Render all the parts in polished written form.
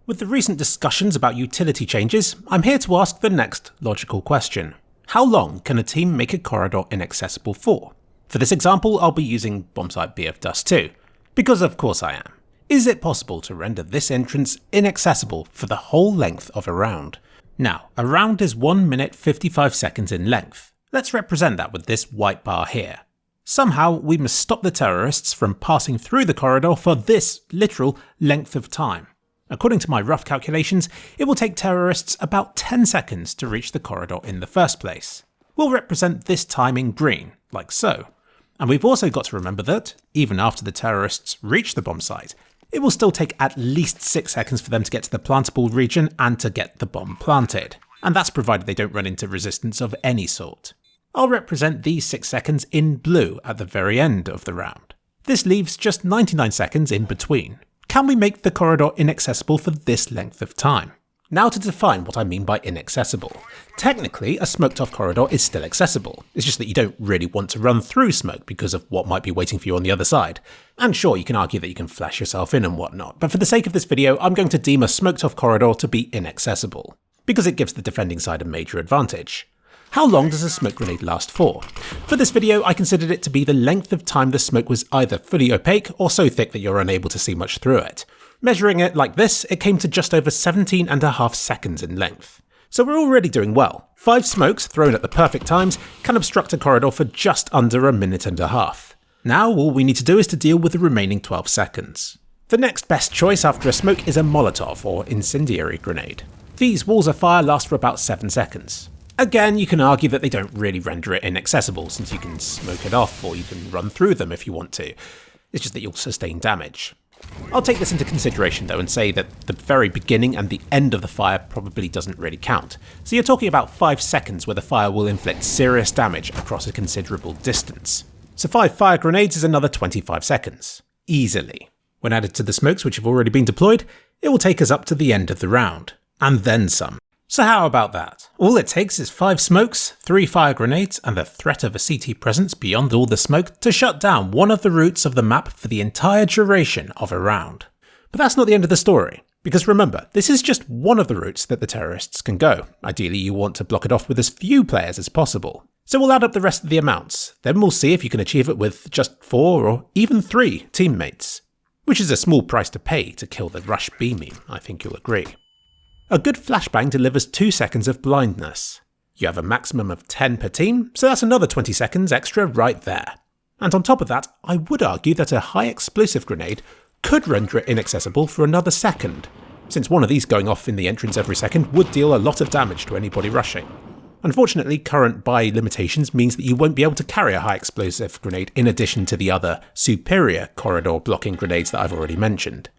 With the recent discussions about utility changes, I'm here to ask the next logical question. How long can a team make a corridor inaccessible for? For this example, I'll be using bombsite B of Dust 2, because of course I am. Is it possible to render this entrance inaccessible for the whole length of a round? Now, a round is 1 minute 55 seconds in length. Let's represent that with this white bar here. Somehow, we must stop the terrorists from passing through the corridor for this literal length of time. According to my rough calculations, it will take terrorists about 10 seconds to reach the corridor in the first place. We'll represent this time in green, like so. And we've also got to remember that, even after the terrorists reach the bomb site, it will still take at least 6 seconds for them to get to the plantable region and to get the bomb planted. And that's provided they don't run into resistance of any sort. I'll represent these 6 seconds in blue at the very end of the round. This leaves just 99 seconds in between. Can we make the corridor inaccessible for this length of time? Now to define what I mean by inaccessible. Technically, a smoked-off corridor is still accessible. It's just that you don't really want to run through smoke because of what might be waiting for you on the other side. And sure, you can argue that you can flash yourself in and whatnot, but for the sake of this video, I'm going to deem a smoked-off corridor to be inaccessible, because it gives the defending side a major advantage. How long does a smoke grenade last for? For this video, I considered it to be the length of time the smoke was either fully opaque or so thick that you're unable to see much through it. Measuring it like this, it came to just over 17.5 seconds in length. So we're already doing well. 5 smokes thrown at the perfect times can obstruct a corridor for just under a minute and a half. Now all we need to do is to deal with the remaining 12 seconds. The next best choice after a smoke is a Molotov or incendiary grenade. These walls of fire last for about 7 seconds. Again, you can argue that they don't really render it inaccessible since you can smoke it off or you can run through them if you want to. It's just that you'll sustain damage. I'll take this into consideration though and say that the very beginning and the end of the fire probably doesn't really count. So you're talking about 5 seconds where the fire will inflict serious damage across a considerable distance. So 5 fire grenades is another 25 seconds. Easily. When added to the smokes which have already been deployed, it will take us up to the end of the round. And then some. So how about that? All it takes is 5 smokes, 3 fire grenades, and the threat of a CT presence beyond all the smoke to shut down one of the routes of the map for the entire duration of a round. But that's not the end of the story, because remember, this is just one of the routes that the terrorists can go. Ideally, you want to block it off with as few players as possible. So we'll add up the rest of the amounts, then we'll see if you can achieve it with just 4 or even 3 teammates. Which is a small price to pay to kill the Rush B meme, I think you'll agree. A good flashbang delivers 2 seconds of blindness. You have a maximum of 10 per team, so that's another 20 seconds extra right there. And on top of that, I would argue that a high explosive grenade could render it inaccessible for another second, since one of these going off in the entrance every second would deal a lot of damage to anybody rushing. Unfortunately, current buy limitations means that you won't be able to carry a high explosive grenade in addition to the other superior corridor blocking grenades that I've already mentioned.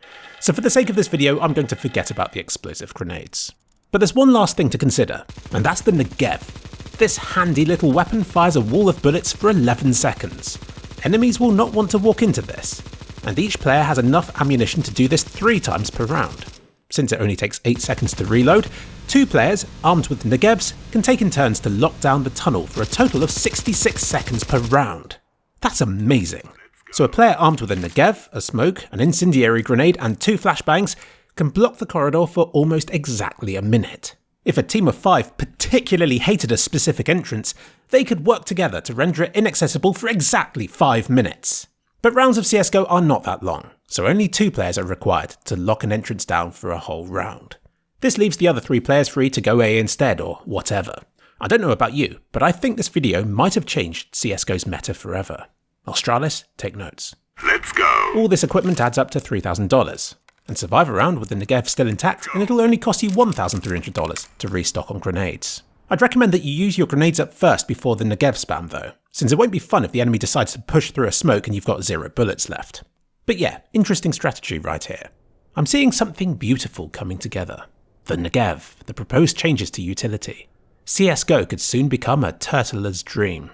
So for the sake of this video, I'm going to forget about the explosive grenades. But there's one last thing to consider, and that's the Negev. This handy little weapon fires a wall of bullets for 11 seconds. Enemies will not want to walk into this, and each player has enough ammunition to do this 3 times per round. Since it only takes 8 seconds to reload, 2 players, armed with Negevs, can take in turns to lock down the tunnel for a total of 66 seconds per round. That's amazing. So a player armed with a Negev, a smoke, an incendiary grenade and 2 flashbangs can block the corridor for almost exactly a minute. If a team of 5 particularly hated a specific entrance, they could work together to render it inaccessible for exactly 5 minutes. But rounds of CSGO are not that long, so only 2 players are required to lock an entrance down for a whole round. This leaves the other 3 players free to go A instead or whatever. I don't know about you, but I think this video might have changed CSGO's meta forever. Australis, take notes. Let's go! All this equipment adds up to $3,000, and survive a round with the Negev still intact and it'll only cost you $1,300 to restock on grenades. I'd recommend that you use your grenades up first before the Negev spam though, since it won't be fun if the enemy decides to push through a smoke and you've got 0 bullets left. But yeah, interesting strategy right here. I'm seeing something beautiful coming together. The Negev, the proposed changes to utility. CSGO could soon become a turtler's dream.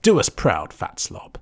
Do us proud, Fat Slob.